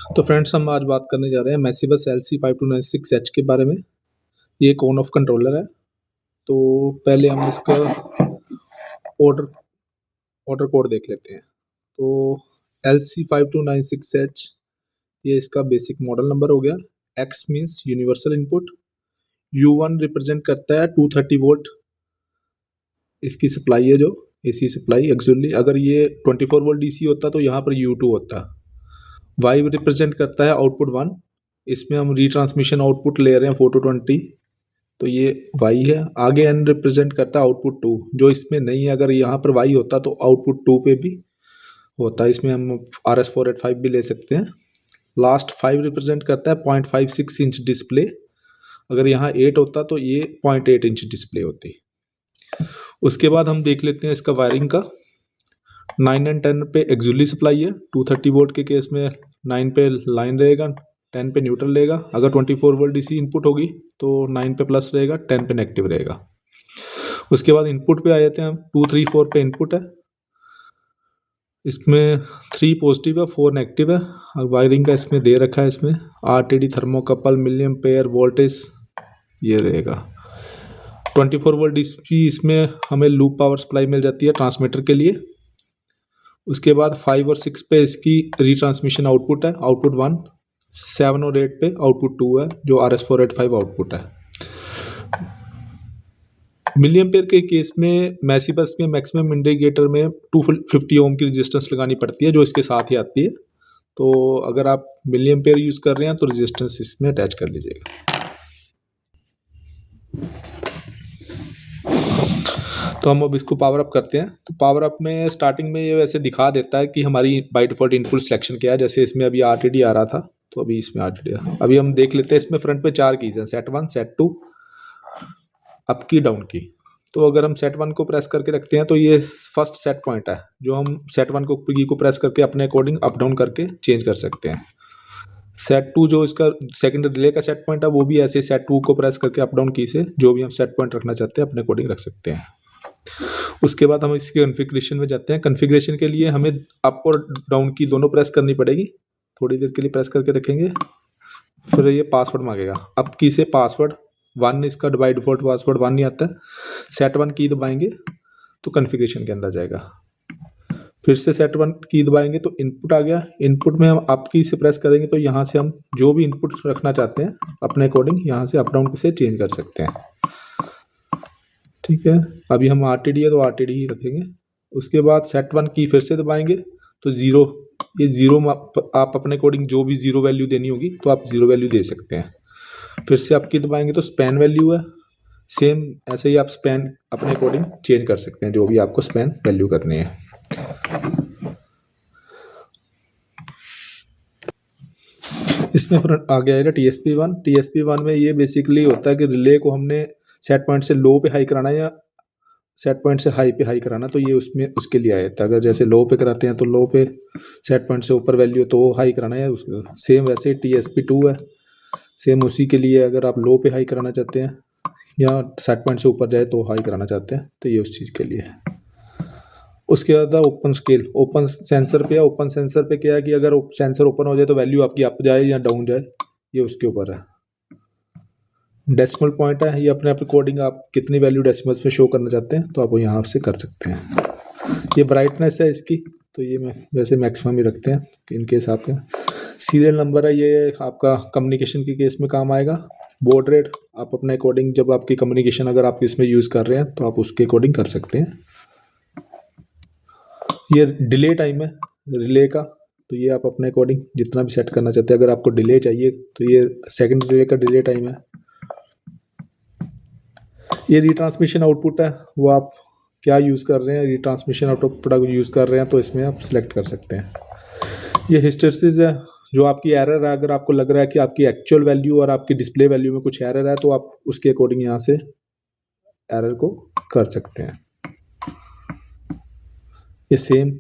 तो फ्रेंड्स हम आज बात करने जा रहे हैं मैसिबस LC5296H के बारे में। ये एक ऑन ऑफ कंट्रोलर है। तो पहले हम इसका ऑर्डर ऑर्डर कोड देख लेते हैं। तो LC5296H ये इसका बेसिक मॉडल नंबर हो गया। X means universal input, U1 represent करता है 230 वोल्ट इसकी सप्लाई है, जो AC सप्लाई। एक्चुअली अगर ये 24 वोल्ट DC होता तो यहाँ पर U2 होता। Y रिप्रेजेंट करता है आउटपुट 1, इसमें हम रिट्रांसमिशन आउटपुट ले रहे हैं 4 to 20, तो ये Y है। आगे N रिप्रेजेंट करता है आउटपुट 2, जो इसमें नहीं है। अगर यहाँ पर Y होता तो आउटपुट 2 पे भी होता है, इसमें हम RS485 भी ले सकते हैं। लास्ट 5 रिप्रेजेंट करता है 0.56 इंच डिस्प्ले। अगर यहाँ 8 होता तो ये 0.8 इंच डिस्प्ले होती। उसके बाद हम देख लेते हैं इसका वायरिंग का। 9 एंड 10 पे एक्चुअली सप्लाई है। 230 वोल्ट के केस में 9 पे लाइन रहेगा, 10 पे न्यूट्रल रहेगा। अगर 24 वोल्ट DC इनपुट होगी तो 9 पे प्लस रहेगा, 10 पे नेगेटिव रहेगा। उसके बाद इनपुट पे आ जाते हैं हम। 2 3 4 पे इनपुट है, इसमें 3 पॉजिटिव है, 4 नेगेटिव है। वायरिंग का इसमें दे रखा है, इसमें RTD थर्मोकपल मिलियम पेयर वोल्टेज ये रहेगा। 24 वोल्ट DC इसमें हमें लूप पावर सप्लाई मिल जाती है ट्रांसमीटर के लिए। उसके बाद 5 और 6 पे इसकी रिट्रांसमिशन आउटपुट है, आउटपुट 1। 7 और 8 पे आउटपुट 2 है, जो RS485 आउटपुट है। मिलियन पेयर के केस में मैसिबस में मैक्सिमम इंडिकेटर में 250 ओम की रेजिस्टेंस लगानी पड़ती है, जो इसके साथ ही आती है। तो अगर आप मिलियन पेयर यूज़ कर रहे हैं तो रेजिस्टेंस इसमें अटैच कर लीजिएगा। तो हम अब इसको पावर अप करते हैं। तो पावर अप में स्टार्टिंग में ये वैसे दिखा देता है कि हमारी बाय डिफॉल्ट इनपुट सिलेक्शन क्या है। जैसे इसमें अभी RTD आ रहा था, तो अभी इसमें RTD है। अभी हम देख लेते हैं, इसमें फ्रंट पे 4 कीज हैं, सेट 1, सेट 2, अप की, डाउन की। तो अगर हम सेट 1 को प्रेस करके रखते हैं तो ये फर्स्ट सेट पॉइंट है, जो हम सेट 1 को प्रेस करके अपने अकॉर्डिंग अप डाउन करके चेंज कर सकते हैं। सेट 2 जो इसका सेकंड रिले का सेट पॉइंट है, वो भी ऐसे सेट 2 को प्रेस करके अप डाउन की से जो भी हम सेट पॉइंट रखना चाहते हैं अपने अकॉर्डिंग रख सकते हैं। उसके बाद हम इसके कॉन्फ़िगरेशन में जाते हैं। कॉन्फ़िगरेशन के लिए हमें अप और डाउन की दोनों प्रेस करनी पड़ेगी। थोड़ी देर के लिए प्रेस करके रखेंगे, फिर ये पासवर्ड मांगेगा। अप की से पासवर्ड 1, इसका बाय डिफॉल्ट पासवर्ड 1 नहीं आता है। सेट 1 की दबाएंगे तो कॉन्फ़िगरेशन के अंदर जाएगा। फिर से सेट 1 की दबाएंगे तो इनपुट आ गया। इनपुट में हम अप की से प्रेस करेंगे तो यहाँ से हम जो भी इनपुट रखना चाहते हैं अपने अकॉर्डिंग यहाँ से अप डाउन से चेंज कर सकते हैं। ठीक है, अभी हम RTD है तो RTD ही रखेंगे। उसके बाद सेट 1 की फिर से दबाएंगे तो 0, ये 0 आप अपने अकॉर्डिंग जो भी 0 वैल्यू देनी होगी तो आप 0 वैल्यू दे सकते हैं। फिर से अप की दबाएंगे तो स्पैन वैल्यू है, सेम ऐसे ही आप स्पैन अपने अकॉर्डिंग चेंज कर सकते हैं, जो भी आपको स्पैन वैल्यू करनी है। इसमें फिर आगे आएगा TSP1। TSP1 में ये बेसिकली होता है कि रिले को हमने सेट पॉइंट से लो पे हाई कराना है या सेट पॉइंट से हाई पे हाई कराना, तो ये उसमें उसके लिए आया था। अगर जैसे लो पे कराते हैं तो लो पे, सेट पॉइंट से ऊपर वैल्यू तो हाई कराना है उसको। सेम वैसे TSP2 है, सेम उसी के लिए। अगर आप लो पे हाई कराना चाहते हैं या सेट पॉइंट से ऊपर जाए तो हाई कराना चाहते हैं, तो ये उस चीज़ के लिए है। उसके बाद ओपन स्केल, ओपन सेंसर पे है। ओपन सेंसर पे क्या है कि अगर सेंसर ओपन हो जाए तो वैल्यू आपकी अप जाए या डाउन जाए, ये उसके ऊपर है। डेसिमल पॉइंट है, ये अपने अकॉर्डिंग आप कितनी वैल्यू डेसिमल्स में शो करना चाहते हैं तो आप यहाँ से कर सकते हैं। ये ब्राइटनेस है इसकी, तो ये मैं वैसे मैक्सिमम ही रखते हैं इन केस आपके। सीरियल नंबर है, ये आपका कम्युनिकेशन के केस में काम आएगा। बॉड रेट आप अपने अकॉर्डिंग, जब आपकी कम्युनिकेशन अगर आप इसमें यूज़ कर रहे हैं तो आप उसके अकॉर्डिंग कर सकते हैं। ये डिले टाइम है रिले का, तो ये आप अपने अकॉर्डिंग जितना भी सेट करना चाहते हैं। अगर आपको डिले चाहिए तो ये सेकंड डिले का डिले टाइम है। ये रिट्रांसमिशन आउटपुट है, वो आप क्या यूज़ कर रहे हैं, रिट्रांसमिशन आउटपुट अगर यूज़ कर रहे हैं तो इसमें आप सिलेक्ट कर सकते हैं। ये हिस्टैरिसीस है, जो आपकी एरर है। अगर आपको लग रहा है कि आपकी एक्चुअल वैल्यू और आपकी डिस्प्ले वैल्यू में कुछ एरर है तो आप उसके अकॉर्डिंग यहाँ से एरर को कर सकते हैं। ये सेम